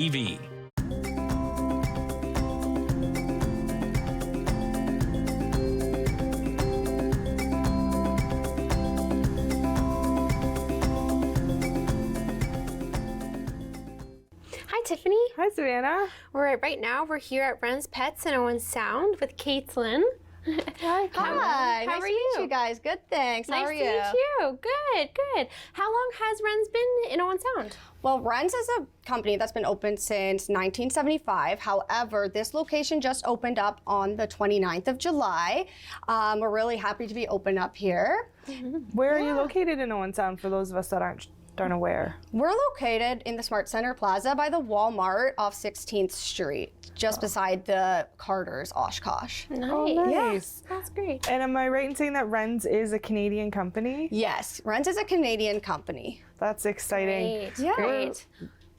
TV. Hi, Tiffany. Hi, Savannah. Right now we're here at Wren's Pets in Owen Sound with Caitlin. Hi. Hi, How nice are to you? meet you guys. Good, thanks. How Nice are to you? meet you. Good. How long has Wren's been in Owen Sound? Well, Wren's is a company that's been open since 1975. However, this location just opened up on the 29th of July. We're really happy to be open up here. Where are you located in Owen Sound for those of us that aren't aware? We're located in the Smart Center Plaza by the Walmart off 16th Street, just beside the Carter's Oshkosh. Nice. Oh, nice. That's great. And am I right in saying that Wren's is a Canadian company? Yes, Wren's is a Canadian company. That's exciting. Great. Yeah. Great.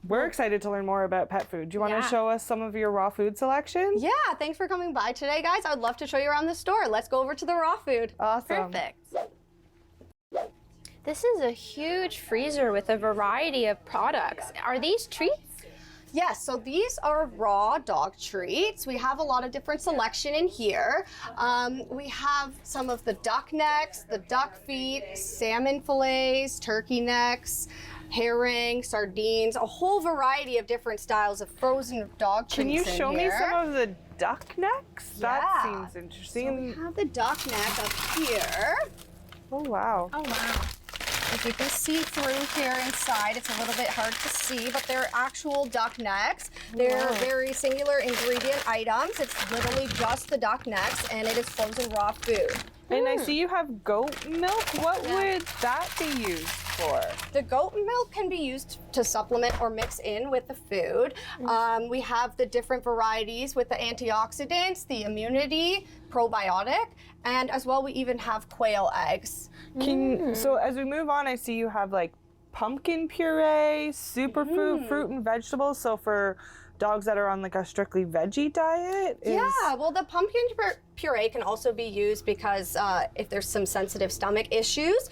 We're excited to learn more about pet food. Do you want Yeah. to show us some of your raw food selection? Yeah, thanks for coming by today, guys. I would love to show you around the store. Let's go over to the raw food. Awesome. Perfect. This is a huge freezer with a variety of products. Are these treats? Yes, so these are raw dog treats. We have a lot of different selection in here. We have some of the duck necks, the duck feet, salmon fillets, turkey necks, herring, sardines, a whole variety of different styles of frozen dog treats. Can you in show me here. some of the duck necks? That Yeah. seems So interesting. we have the duck neck up here. Oh, wow. Oh, wow. If you can see through here inside, it's a little bit hard to see, but they're actual duck necks. They're Wow. very singular ingredient items. It's literally just the duck necks, and it is frozen raw food. And I see you have goat milk. What would that be used for? The goat milk can be used to supplement or mix in with the food. We have the different varieties with the antioxidants, the immunity, probiotic, and as well we even have quail eggs. So as we move on, I see you have like pumpkin puree, superfood, fruit and vegetables. So for dogs that are on like a strictly veggie diet? Yeah, well, the pumpkin puree can also be used because if there's some sensitive stomach issues.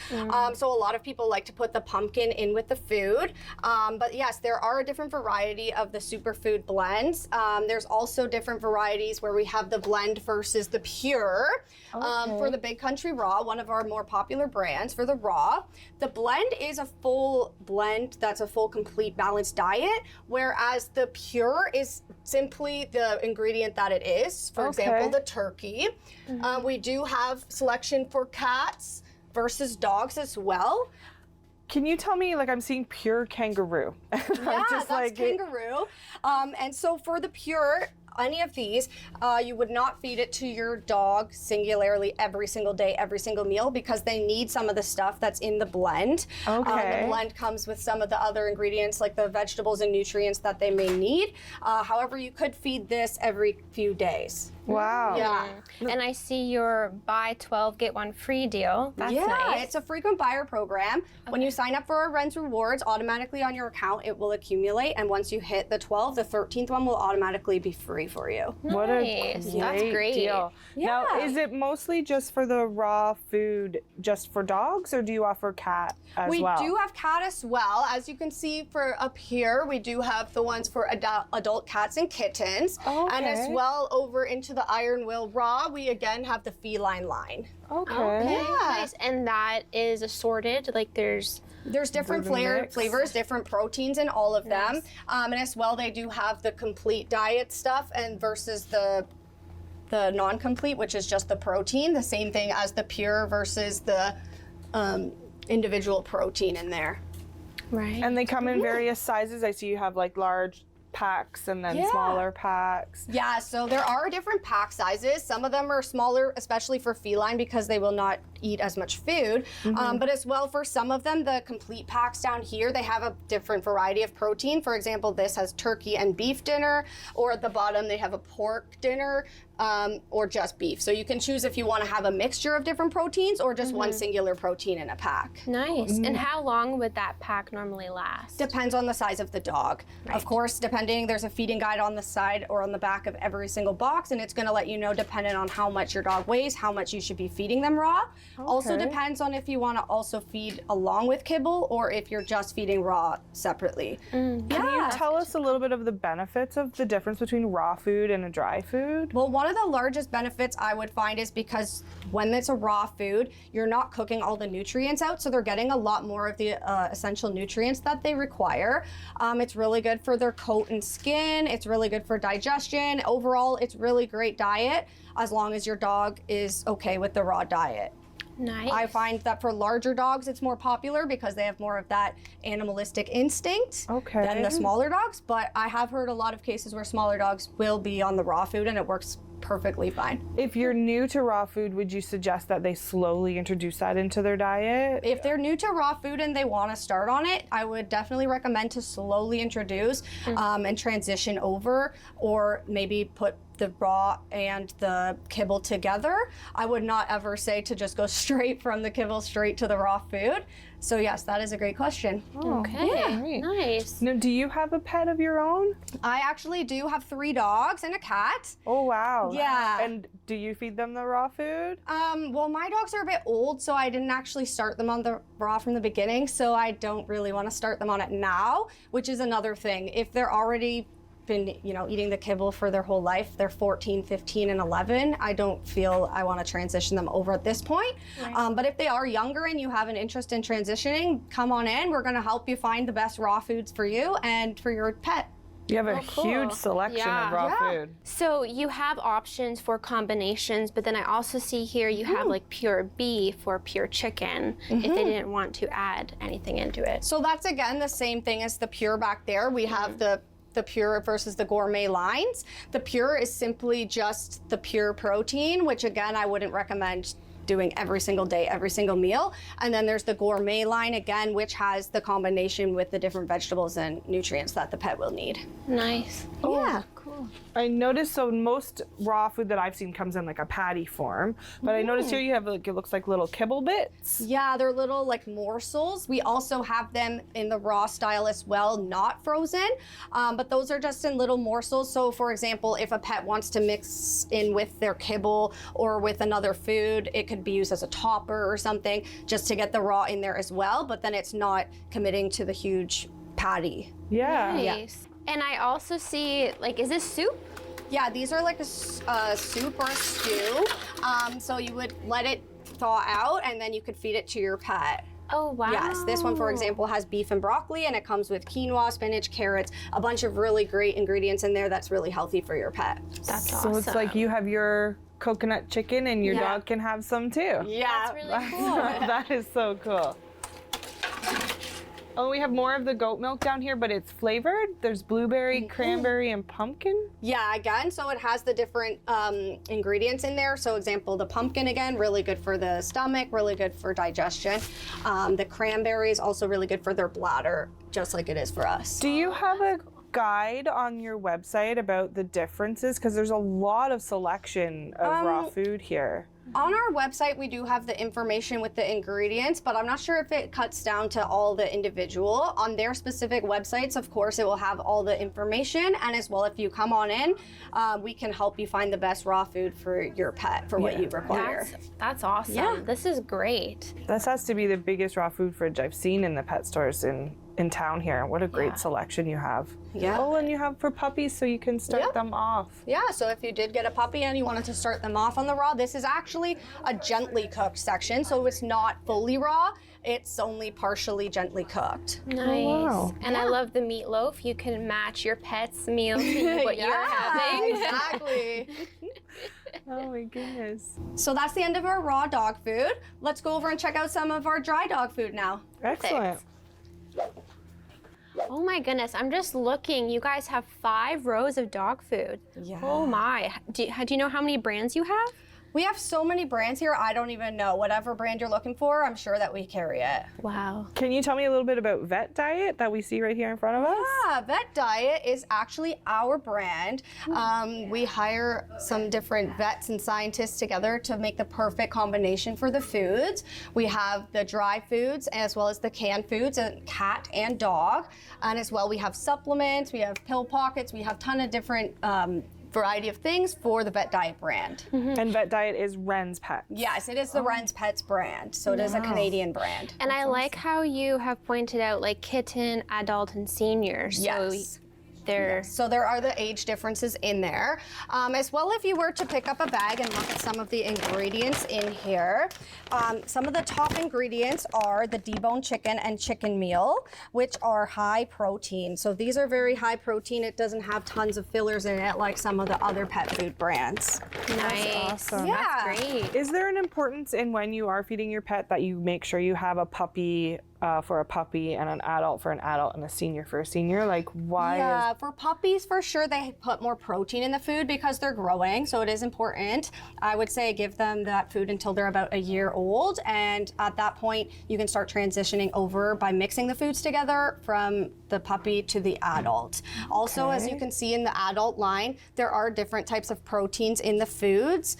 So a lot of people like to put the pumpkin in with the food. But yes, there are a different variety of the superfood blends. There's also different varieties where we have the blend versus the pure. For the Big Country Raw, one of our more popular brands for the raw, the blend is a full blend that's a full, complete, balanced diet, whereas the pure is simply the ingredient that it is. For example, the turkey. We do have selection for cats versus dogs as well. Can you tell me, like I'm seeing pure kangaroo. Yeah, that's kangaroo. And so for the pure, any of these, you would not feed it to your dog singularly every single day, every single meal, because they need some of the stuff that's in the blend. Okay. The blend comes with some of the other ingredients, like the vegetables and nutrients that they may need. However, you could feed this every few days. Wow. Yeah. And I see your buy 12, get one free deal. That's nice. It's a frequent buyer program. When you sign up for our Wren's Rewards, automatically on your account, it will accumulate. And once you hit the 12, the 13th one will automatically be free for you. What a Nice. great, That's great. deal. Now, Yeah. is it mostly just for the raw food, just for dogs, or do you offer cat as We well? do have cat as well. As you can see for up here, we do have the ones for adult cats and kittens. And as Okay. well over into the Iron Will Raw, we again have the feline line. Okay. Yeah. Nice. And that is assorted. Like There's different Bourbon mix. flavors, different proteins in all of them. And as well, they do have the complete diet stuff and versus the non-complete, which is just the protein, the same thing as the pure versus the individual protein in there. right. And they come in various sizes. I see you have like large packs and then Yeah. smaller packs. Yeah, so there are different pack sizes. Some of them are smaller, especially for feline, because they will not eat as much food. But as well, for some of them, the complete packs down here, they have a different variety of protein. For example, this has turkey and beef dinner, or at the bottom, they have a pork dinner. or just beef. So you can choose if you want to have a mixture of different proteins or just one singular protein in a pack. Nice. And how long would that pack normally last? Depends on the size of the dog. Right. Of course, there's a feeding guide on the side or on the back of every single box, and it's going to let you know, depending on how much your dog weighs, how much you should be feeding them raw. Also depends on if you want to also feed along with kibble or if you're just feeding raw separately. Can you tell us a little bit of the benefits of the difference between raw food and a dry food? Well, one of the largest benefits I would find is because when it's a raw food, you're not cooking all the nutrients out, so they're getting a lot more of the essential nutrients that they require. It's really good for their coat and skin. It's really good for digestion. Overall, it's really great diet as long as your dog is okay with the raw diet. Nice. I find that for larger dogs, it's more popular because they have more of that animalistic instinct than the smaller dogs. But I have heard a lot of cases where smaller dogs will be on the raw food and it works perfectly fine. If you're new to raw food, would you suggest that they slowly introduce that into their diet? If they're new to raw food and they want to start on it, I would definitely recommend to slowly introduce and transition over, or maybe put the raw and the kibble together. I would not ever say to just go straight from the kibble straight to the raw food. So yes, that is a great question. Okay, nice. Now, do you have a pet of your own? I actually do have 3 dogs and a cat. Oh, wow. Yeah. And do you feed them the raw food? Well, my dogs are a bit old, so I didn't actually start them on the raw from the beginning, so I don't really want to start them on it now, which is another thing. If they're already been, eating the kibble for their whole life, they're 14, 15, and 11, I don't feel I want to transition them over at this point. Right. But if they are younger and you have an interest in transitioning, come on in. We're going to help you find the best raw foods for you and for your pet. You have a cool. huge selection of raw food. So you have options for combinations, but then I also see here you have like pure beef or pure chicken if they didn't want to add anything into it. So that's again the same thing as the pure back there. We have the pure versus the gourmet lines. The pure is simply just the pure protein, which again, I wouldn't recommend doing every single day, every single meal. And then there's the gourmet line again, which has the combination with the different vegetables and nutrients that the pet will need. Nice. Yeah. Cool. I noticed, so most raw food that I've seen comes in like a patty form, but I noticed here you have like, it looks like little kibble bits. Yeah, they're little like morsels. We also have them in the raw style as well, not frozen, but those are just in little morsels. So for example, if a pet wants to mix in with their kibble or with another food, it could be used as a topper or something just to get the raw in there as well, but then it's not committing to the huge patty. Yeah. Nice. And I also see, like, is this soup? Yeah, these are like a soup or a stew. So you would let it thaw out and then you could feed it to your pet. Oh, wow. Yes, this one, for example, has beef and broccoli, and it comes with quinoa, spinach, carrots, a bunch of really great ingredients in there that's really healthy for your pet. That's So awesome. it's like you have your coconut chicken and your dog can have some too. Yeah. That's really cool. That is so cool. Oh, we have more of the goat milk down here, but it's flavored. There's blueberry, cranberry, and pumpkin. Yeah, again, so it has the different ingredients in there. So example, the pumpkin, again, really good for the stomach, really good for digestion. The cranberry is also really good for their bladder, just like it is for us. Do you have a guide on your website about the differences? Because there's a lot of selection of raw food here. On our website, we do have the information with the ingredients, but I'm not sure if it cuts down to all the individual. On their specific websites, of course, it will have all the information. And as well, if you come on in, we can help you find the best raw food for your pet, for what you require. That's awesome. Yeah. This is great. This has to be the biggest raw food fridge I've seen in the pet stores in town here. What a great selection you have. Yeah. Oh, and you have for puppies so you can start them off. Yeah, so if you did get a puppy and you wanted to start them off on the raw, this is actually a gently cooked section, so it's not fully raw, it's only partially gently cooked. Nice. wow. And I love the meatloaf. You can match your pet's meal to what you're having. Exactly. Oh my goodness. So that's the end of our raw dog food. Let's go over and check out some of our dry dog food now. Excellent. Oh my goodness, I'm just looking. You guys have 5 rows of dog food. Yeah. Oh my. Do you know how many brands you have? We have so many brands here, I don't even know. Whatever brand you're looking for, I'm sure that we carry it. Wow. Can you tell me a little bit about Vet Diet that we see right here in front of us? Yeah, Vet Diet is actually our brand. We hire some different vets and scientists together to make the perfect combination for the foods. We have the dry foods as well as the canned foods, and cat and dog. And as well, we have supplements, we have pill pockets, we have a ton of different variety of things for the Vet Diet brand. And Vet Diet is Ren's Pet. Yes, it is the Ren's Pets brand, so it is a Canadian brand. And I like how you have pointed out like kitten, adult, and senior. So Yes. they're So there are the age differences in there. As well, if you were to pick up a bag and look at some of the ingredients in here, some of the top ingredients are the deboned chicken and chicken meal, which are high protein. So these are very high protein. It doesn't have tons of fillers in it like some of the other pet food brands. nice. awesome. Yeah. That's great. Is there an importance in when you are feeding your pet that you make sure you have a puppy for a puppy and an adult for an adult and a senior for a senior? Like, why Yeah, is... for puppies, for sure, they put more protein in the food because they're growing, so it is important. I would say give them that food until they're about a year old, and at that point, you can start transitioning over by mixing the foods together from the puppy to the adult. Also, as you can see in the adult line, there are different types of proteins in the foods.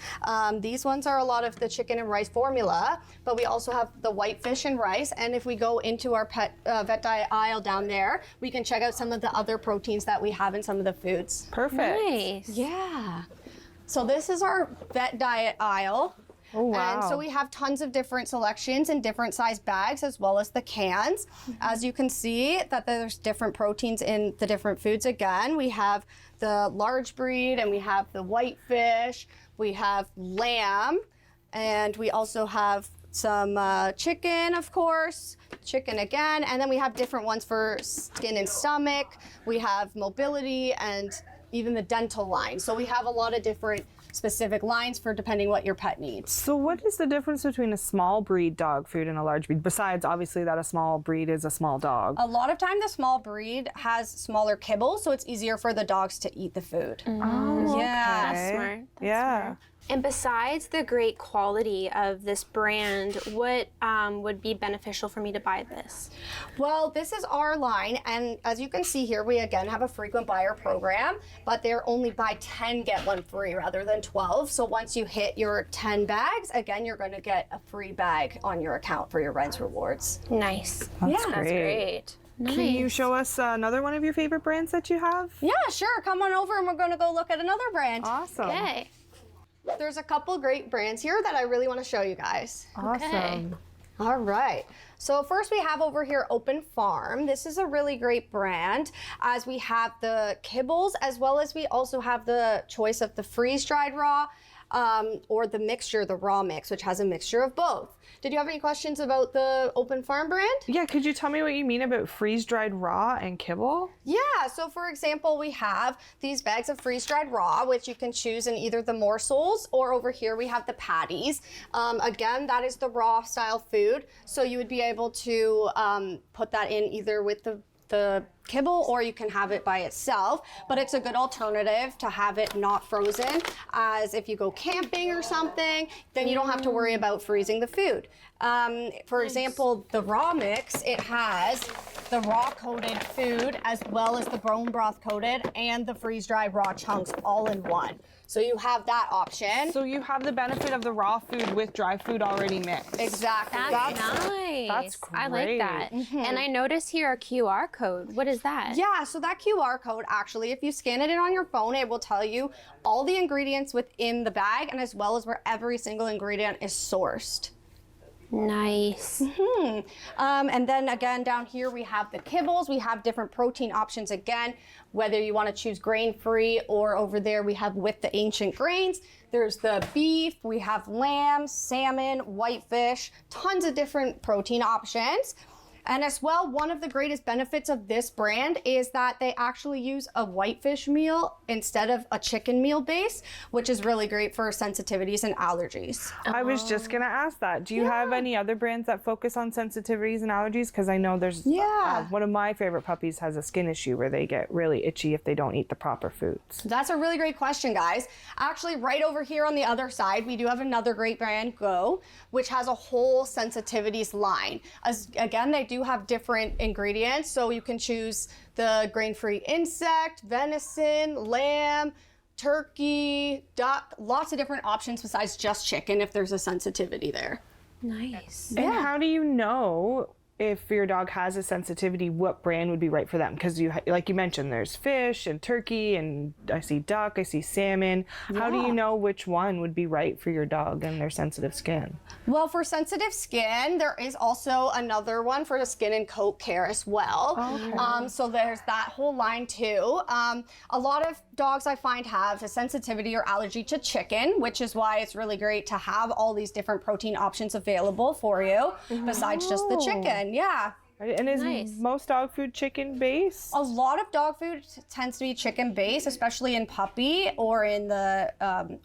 These ones are a lot of the chicken and rice formula, but we also have the white fish and rice, and if we go into our Vet Diet aisle down there, we can check out some of the other proteins that we have in some of the foods. Perfect. Nice. Yeah. So this is our Vet Diet aisle. Oh, wow. And so we have tons of different selections in different size bags as well as the cans. As you can see that there's different proteins in the different foods. Again, we have the large breed and we have the white fish, we have lamb, and we also have some chicken, of course, chicken again, and then we have different ones for skin and stomach. We have mobility and even the dental line. So we have a lot of different specific lines for depending what your pet needs. So what is the difference between a small breed dog food and a large breed, besides obviously that a small breed is a small dog? A lot of time the small breed has smaller kibble, so it's easier for the dogs to eat the food. Oh, Yeah. That's smart. That's yeah. smart. And besides the great quality of this brand, what would be beneficial for me to buy this? Well, this is our line, and as you can see here, we again have a frequent buyer program, but they're only buy 10, get one free rather than 12. So once you hit your 10 bags, again, you're going to get a free bag on your account for your Ren's Rewards. Nice. That's That's great. Nice. Can you show us another one of your favorite brands that you have? Yeah, sure. Come on over and we're going to go look at another brand. Awesome. Okay. There's a couple great brands here that I really want to show you guys. Awesome. All right. So first we have over here Open Farm. This is a really great brand as we have the kibbles as well as we also have the choice of the freeze-dried raw or the mixture, the raw mix, which has a mixture of both. Did you have any questions about the Open Farm brand? Yeah, could you tell me what you mean about freeze-dried raw and kibble? Yeah, so for example, we have these bags of freeze-dried raw, which you can choose in either the morsels or over here we have the patties. Again, that is the raw style food. So you would be able to put that in either with the kibble or you can have it by itself, but it's a good alternative to have it not frozen, as if you go camping or something, then you don't have to worry about freezing the food. For example, the raw mix, it has the raw coated food as well as the bone broth coated and the freeze-dried raw chunks all in one. So you have that option. So you have the benefit of the raw food with dry food already mixed. Exactly. That's nice. that's I like that. And I notice here a QR code. What is that? Yeah, so that QR code, actually, if you scan it in on your phone, it will tell you all the ingredients within the bag and as well as where every single ingredient is sourced. Nice. And then again, down here we have the kibbles. We have different protein options again, whether you want to choose grain-free or over there we have with the ancient grains. There's the beef, we have lamb, salmon, whitefish, tons of different protein options. And as well, one of the greatest benefits of this brand is that they actually use a whitefish meal instead of a chicken meal base, which is really great for sensitivities and allergies. I was just gonna ask that. Do you have any other brands that focus on sensitivities and allergies? Because I know there's one of my favorite puppies has a skin issue where they get really itchy if they don't eat the proper foods. That's a really great question, guys. Actually, right over here on the other side, we do have another great brand, Go, which has a whole sensitivities line. Again, they do have different ingredients, so you can choose the grain-free insect, venison, lamb, turkey, duck, lots of different options besides just chicken if there's a sensitivity there. Nice. And how do you know if your dog has a sensitivity, what brand would be right for them? Because like you mentioned, there's fish and turkey, and I see duck, I see salmon. How do you know which one would be right for your dog and their sensitive skin? Well, for sensitive skin, there is also another one for the skin and coat care as well. Okay. So there's that whole line too. A lot of dogs I find have a sensitivity or allergy to chicken, which is why it's really great to have all these different protein options available for you besides just the chicken. Yeah. And is most dog food chicken based? A lot of dog food tends to be chicken based, especially in puppy or in the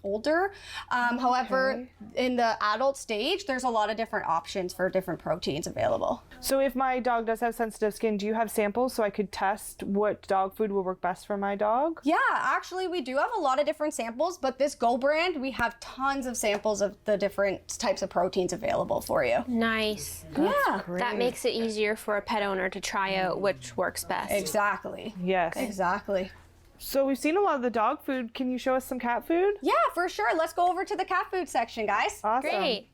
older. However, in the adult stage, there's a lot of different options for different proteins available. So if my dog does have sensitive skin, do you have samples so I could test what dog food will work best for my dog? Yeah, actually, we do have a lot of different samples, but this Go brand, we have tons of samples of the different types of proteins available for you. Nice. Yeah. That makes it easier for a pet owner to try out which works best. Exactly. Yes. Exactly. So we've seen a lot of the dog food. Can you show us some cat food? Yeah, for sure. Let's go over to the cat food section, guys. Awesome. Great.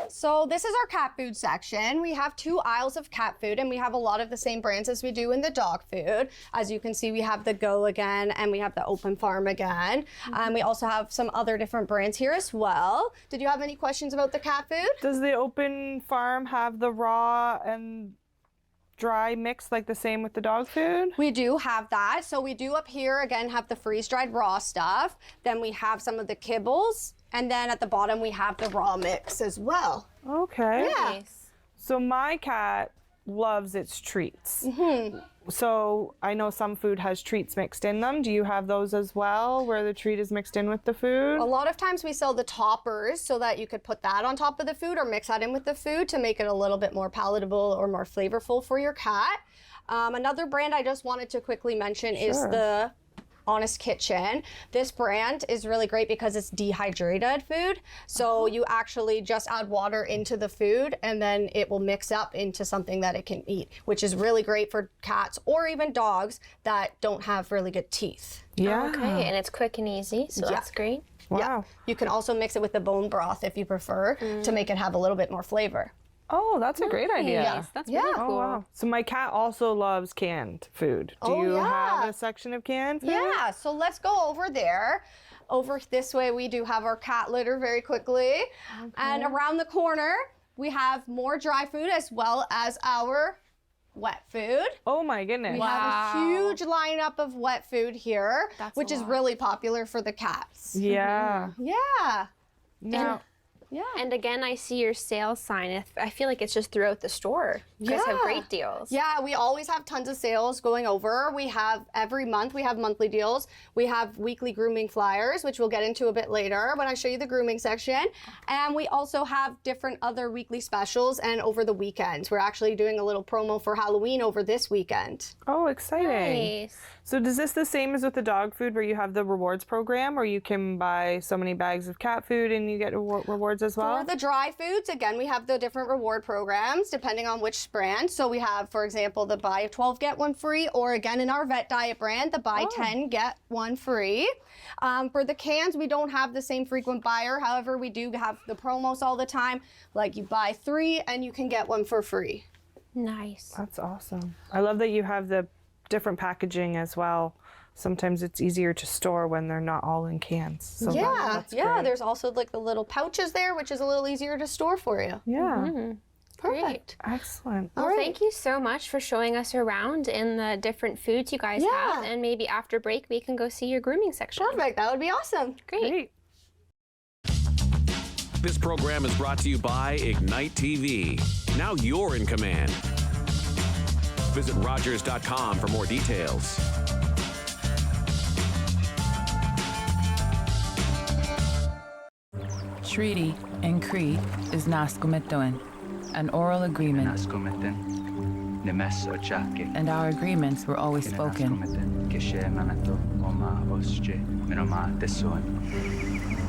So this is our cat food section. We have 2 aisles of cat food, and we have a lot of the same brands as we do in the dog food. As you can see, we have the Go again, and we have the Open Farm again. We also have some other different brands here as well. Did you have any questions about the cat food? Does the Open Farm have the raw and dry mix like the same with the dog food? We do have that. So we do up here, again, have the freeze-dried raw stuff. Then we have some of the kibbles. And then at the bottom, we have the raw mix as well. Okay. Yeah. Nice. So my cat loves its treats. So I know some food has treats mixed in them. Do you have those as well, where the treat is mixed in with the food? A lot of times we sell the toppers so that you could put that on top of the food or mix that in with the food to make it a little bit more palatable or more flavorful for your cat. Another brand I just wanted to quickly mention is the Honest Kitchen. This brand is really great because it's dehydrated food. So you actually just add water into the food and then it will mix up into something that it can eat, which is really great for cats or even dogs that don't have really good teeth. Yeah. Okay, and it's quick and easy, so that's great. Wow. Yeah. You can also mix it with the bone broth if you prefer to make it have a little bit more flavor. Oh, that's a great idea. Nice. That's really Oh, cool. wow. So my cat also loves canned food. Do you have a section of canned food? Yeah, so let's go over there. Over this way, we do have our cat litter very quickly. And around the corner, we have more dry food as well as our wet food. Oh my goodness. We have a huge lineup of wet food here, which is really popular for the cats. Yeah. Yeah. Now, Yeah. And again, I see your sales sign. I feel like it's just throughout the store. You guys have great deals. Yeah, we always have tons of sales going over. We have every month, we have monthly deals. We have weekly grooming flyers, which we'll get into a bit later when I show you the grooming section. And we also have different other weekly specials and over the weekends. We're actually doing a little promo for Halloween over this weekend. oh, exciting. Nice. So is this the same as with the dog food where you have the rewards program where you can buy so many bags of cat food and you get rewards as well? For the dry foods, again, we have the different reward programs depending on which brand. So we have, for example, the buy 12, get 1 free, or again, in our vet diet brand, the buy 10, get 1 free. For the cans, we don't have the same frequent buyer. However, we do have the promos all the time. Like you buy 3 and you can get 1 for free. Nice. That's awesome. I love that you have the different packaging as well. Sometimes it's easier to store when they're not all in cans. So that's yeah. great. There's also like the little pouches there, which is a little easier to store for you. Yeah. Great. Excellent. Well, thank you so much for showing us around in the different foods you guys have. And maybe after break, we can go see your grooming section. Perfect. That would be awesome. Great. This program is brought to you by Ignite TV. Now you're in command. Visit Rogers.com for more details. Treaty in Cree is Naskomitoin, an oral agreement, and our agreements were always spoken.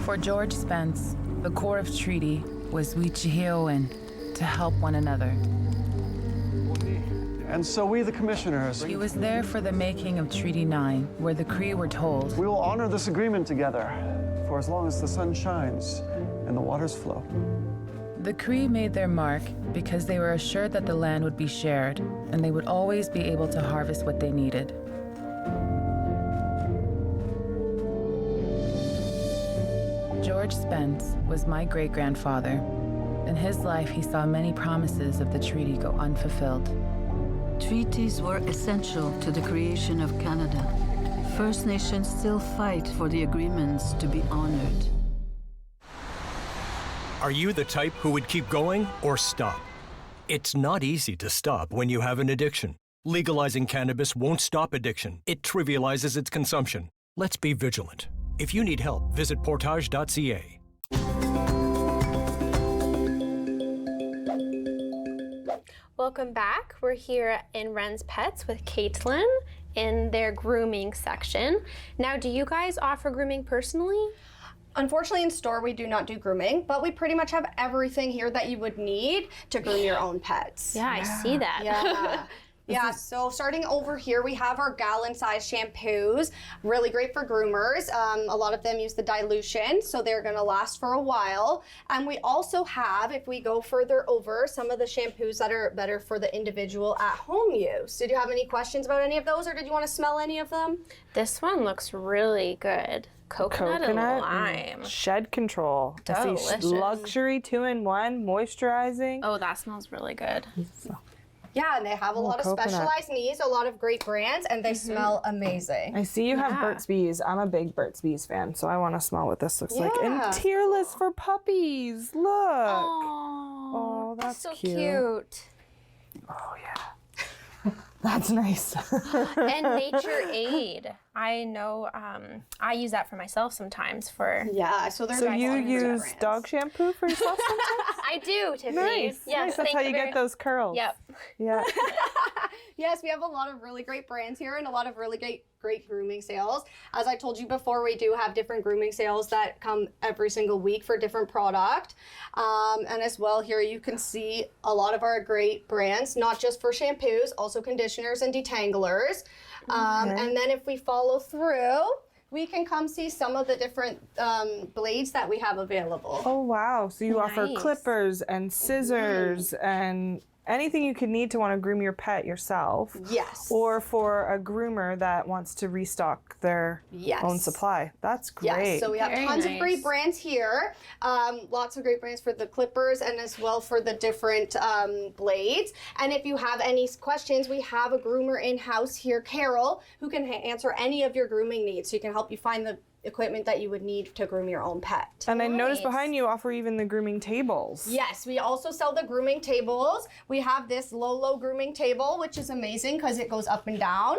For George Spence, the core of treaty was Wichihioin, to help one another. And so we, the commissioners, He was there for the making of Treaty 9, where the Cree were told, we will honor this agreement together for as long as the sun shines and the waters flow. the Cree made their mark because they were assured that the land would be shared and they would always be able to harvest what they needed. George Spence was my great-grandfather. In his life, he saw many promises of the treaty go unfulfilled. Treaties were essential to the creation of Canada. First Nations still fight for the agreements to be honored. Are you the type who would keep going or stop? It's not easy to stop when you have an addiction. Legalizing cannabis won't stop addiction. It trivializes its consumption. Let's be vigilant. If you need help, visit portage.ca. Welcome back. We're here in Ren's Pets with Caitlin in their grooming section. Now, do you guys offer grooming personally? Unfortunately, in store, we do not do grooming, but we pretty much have everything here that you would need to groom your own pets. Yeah, I see that. Yeah. Yeah, so starting over here, we have our gallon-sized shampoos, really great for groomers. A lot of them use the dilution, so they're gonna last for a while. And we also have, if we go further over, some of the shampoos that are better for the individual at-home use. Did you have any questions about any of those, or did you wanna smell any of them? This one looks really good. Coconut and lime. Shed control. I see Delicious. luxury 2-in-1, moisturizing. Oh, that smells really good. Yeah, and they have a lot of coconut. specialized needs, a lot of great brands, and they smell amazing. I see you have Yeah. Burt's Bees. I'm a big Burt's Bees fan, so I want to smell what this looks like. And Yeah. tearless for puppies. Look. Oh, that's so cute. cute. Oh, yeah. That's nice. And Nature Aid. I know I use that for myself sometimes for... Yeah, so there's So lots you of different use brands. dog shampoo for yourself sometimes? I do, Tiffany. Nice. Yes, Nice. That's thank how you very- get those curls. Yep. Yeah. Yes, we have a lot of really great brands here and a lot of really great grooming sales. As I told you before, we do have different grooming sales that come every single week for different product. And as well here you can see a lot of our great brands, not just for shampoos, also conditioners and detanglers. And then if we follow through, we can come see some of the different blades that we have available. Oh, wow. So you offer Nice. clippers and scissors and anything you could need to want to groom your pet yourself. Yes. Or for a groomer that wants to restock their Yes. own supply. That's great. Yes, so we have Very tons of nice. great brands here. Lots of great brands for the clippers and as well for the different blades. And if you have any questions, we have a groomer in-house here, Carol, who can answer any of your grooming needs. So you can help you find the equipment that you would need to groom your own pet. And I noticed Nice. behind you offer even the grooming tables. Yes, we also sell the grooming tables. We have this low grooming table, which is amazing because it goes up and down.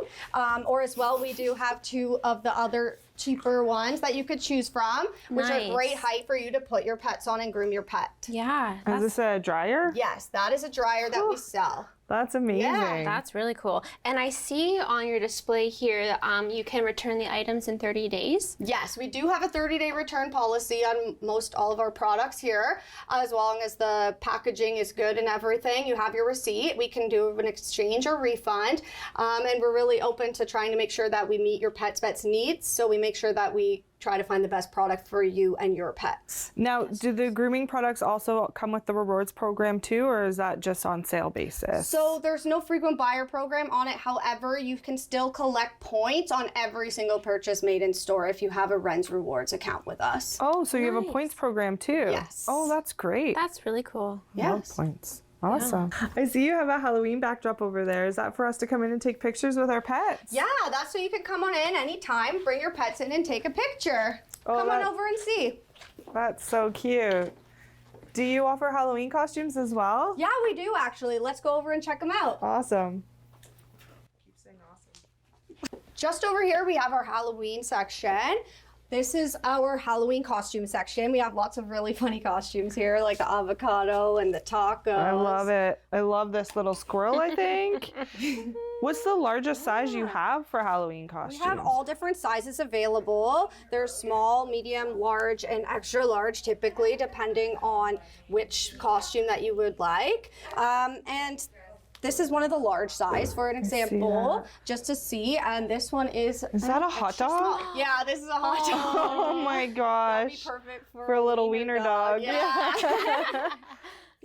Or as well, we do have two of the other cheaper ones that you could choose from, which Nice. are great height for you to put your pets on and groom your pet. Yeah, Is this a dryer? Yes, that is a dryer that we sell. That's amazing. Yeah, that's really cool. And I see on your display here, you can return the items in 30 days. Yes, we do have a 30-day return policy on most all of our products here. As long as the packaging is good and everything, you have your receipt, we can do an exchange or refund. And we're really open to trying to make sure that we meet your pet's needs. So we make sure that we try to find the best product for you and your pets. Now, do the grooming products also come with the rewards program too, or is that just on sale basis? So there's no frequent buyer program on it. However, you can still collect points on every single purchase made in store if you have a Ren's Rewards account with us. Oh, so you have a Nice. points program too? Yes. Oh, that's great. That's really cool. Love Yes. points. Awesome. I see you have a Halloween backdrop over there. Is that for us to come in and take pictures with our pets? Yeah, that's so you can come on in anytime, bring your pets in and take a picture. Oh, Come on that- over and see. That's so cute. Do you offer Halloween costumes as well? Yeah, we do actually. Let's go over and check them out. Awesome. Just over here, we have our Halloween section. This is our Halloween costume section. We have lots of really funny costumes here, like the avocado and the tacos. I love it. I love this little squirrel, I think. What's the largest size you have for Halloween costumes? We have all different sizes available. There's small, medium, large, and extra large typically, depending on which costume that you would like. And this is one of the large size, for an example, just to see. And this one is that a hot dog? Small. Yeah, this is a hot dog. Oh my gosh. That'd be perfect for a little wiener dog. Yeah.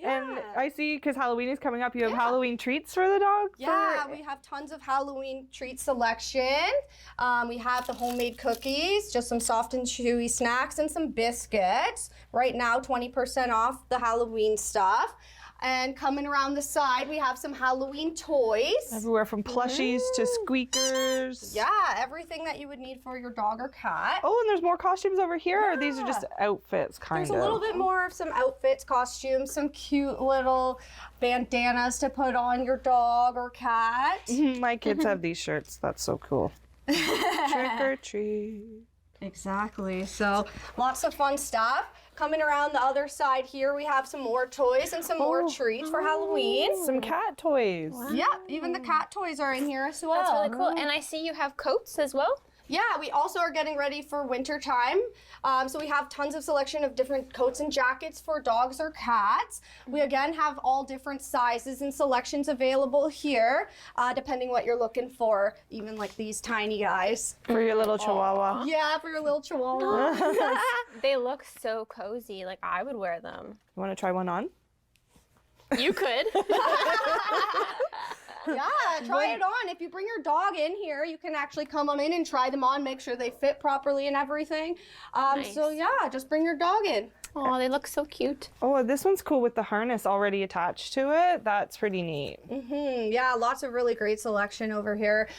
And I see, because Halloween is coming up, you have Halloween treats for the dog? Yeah, we have tons of Halloween treat selection. We have the homemade cookies, just some soft and chewy snacks, and some biscuits. Right now, 20% off the Halloween stuff. And coming around the side, we have some Halloween toys. Everywhere from plushies to squeakers. Yeah, everything that you would need for your dog or cat. Oh, and there's more costumes over here, or these are just outfits, kind of? There's a little bit more of some outfits, costumes, some cute little bandanas to put on your dog or cat. My kids have these shirts. That's so cool. Trick or treat. Exactly. So lots of fun stuff. Coming around the other side here, we have some more toys and some more treats for Halloween. Some cat toys. Wow. Yep, even the cat toys are in here as well. That's really cool. And I see you have coats as well. Yeah, we also are getting ready for winter time. So we have tons of selection of different coats and jackets for dogs or cats. We again have all different sizes and selections available here, depending what you're looking for, even like these tiny guys. For your little chihuahua. Yeah, for your little chihuahua. They look so cozy. Like, I would wear them. You want to try one on? You could. Yeah, try it on. If you bring your dog in here, you can actually come on in and try them on, make sure they fit properly and everything. Nice. So yeah, just bring your dog in. Oh, they look so cute. Oh, this one's cool with the harness already attached to it. That's pretty neat. Yeah, lots of really great selection over here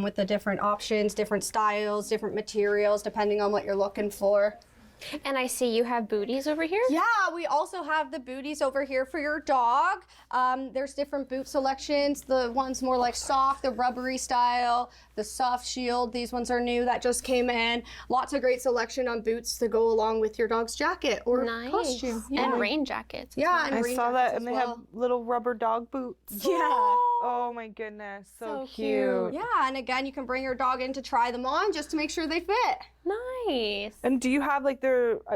with the different options, different styles, different materials, depending on what you're looking for. And I see you have booties over here. Yeah, we also have the booties over here for your dog. There's different boot selections. The ones more like soft, the rubbery style, the soft shield. These ones are new that just came in. Lots of great selection on boots to go along with your dog's jacket or costume. Yeah. And rain jackets. Yeah, and I rain saw that, jackets and as they have little rubber dog boots. Yeah. Oh my goodness, so cute. Yeah, and again, you can bring your dog in to try them on just to make sure they fit. Nice. And do you have like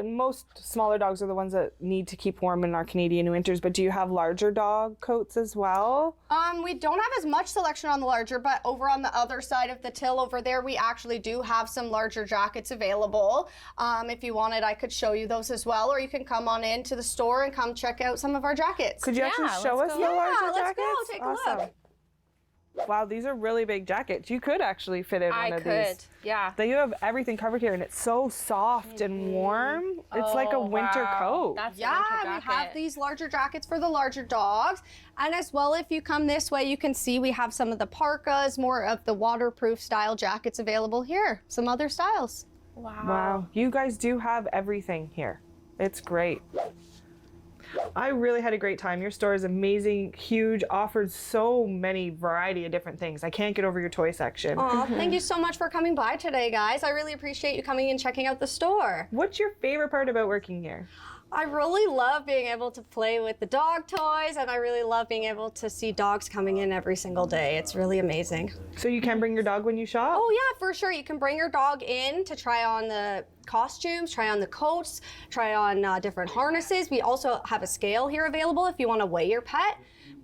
most smaller dogs are the ones that need to keep warm in our Canadian winters, but do you have larger dog coats as well? We don't have as much selection on the larger, but over on the other side of the till over there, we actually do have some larger jackets available. If you wanted, I could show you those as well, or you can come on into the store and come check out some of our jackets. Could you actually show us the larger let's jackets? go. Take a look. Wow, these are really big jackets. You could actually fit in one of these. Yeah. You have everything covered here, and it's so soft and warm. It's like a winter coat. That's Yeah, we have these larger jackets for the larger dogs. And as well, if you come this way, you can see we have some of the parkas, more of the waterproof style jackets available here. Some other styles. Wow, you guys do have everything here. It's great. I really had a great time. Your store is amazing, huge, offered so many variety of different things. I can't get over your toy section. Aw, thank you so much for coming by today, guys. I really appreciate you coming and checking out the store. What's your favorite part about working here? I really love being able to play with the dog toys, and I really love being able to see dogs coming in every single day. It's really amazing. So you can bring your dog when you shop? Oh yeah, for sure. You can bring your dog in to try on the costumes, try on the coats, try on different harnesses. We also have a scale here available if you want to weigh your pet.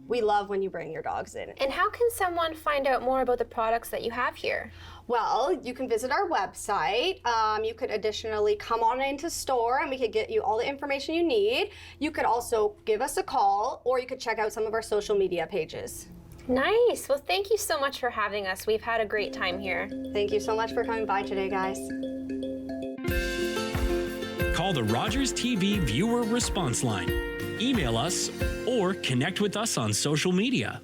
We love when you bring your dogs in. And how can someone find out more about the products that you have here? Well, you can visit our website. You could additionally come on into store and we could get you all the information you need. You could also give us a call, or you could check out some of our social media pages. Nice. Well, thank you so much for having us. We've had a great time here. Thank you so much for coming by today, guys. Call the Rogers TV viewer response line. Email us or connect with us on social media.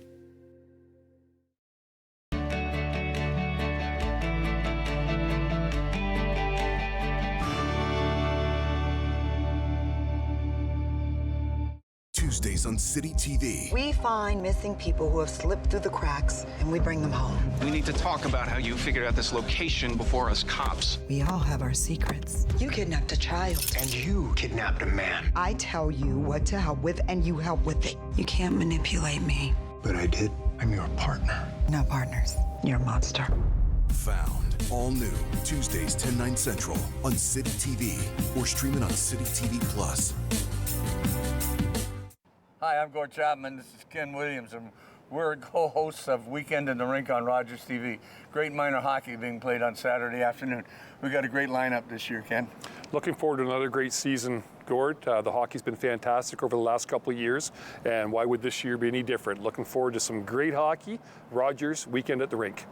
Tuesdays on City TV. We find missing people who have slipped through the cracks, and we bring them home. We need to talk about how you figured out this location before us cops. We all have our secrets. You kidnapped a child. And you kidnapped a man. I tell you what to help with, and you help with it. You can't manipulate me. But I did. I'm your partner. Not partners. You're a monster. Found. All new. Tuesdays, 10, 9 Central on City TV or streaming on City TV Plus. Hi, I'm Gord Chapman. This is Ken Williams, and we're co-hosts of Weekend in the Rink on Rogers TV. Great minor hockey being played on Saturday afternoon. We got a great lineup this year, Ken. Looking forward to another great season, Gord. The hockey's been fantastic over the last couple of years, and why would this year be any different? Looking forward to some great hockey. Rogers, Weekend at the Rink.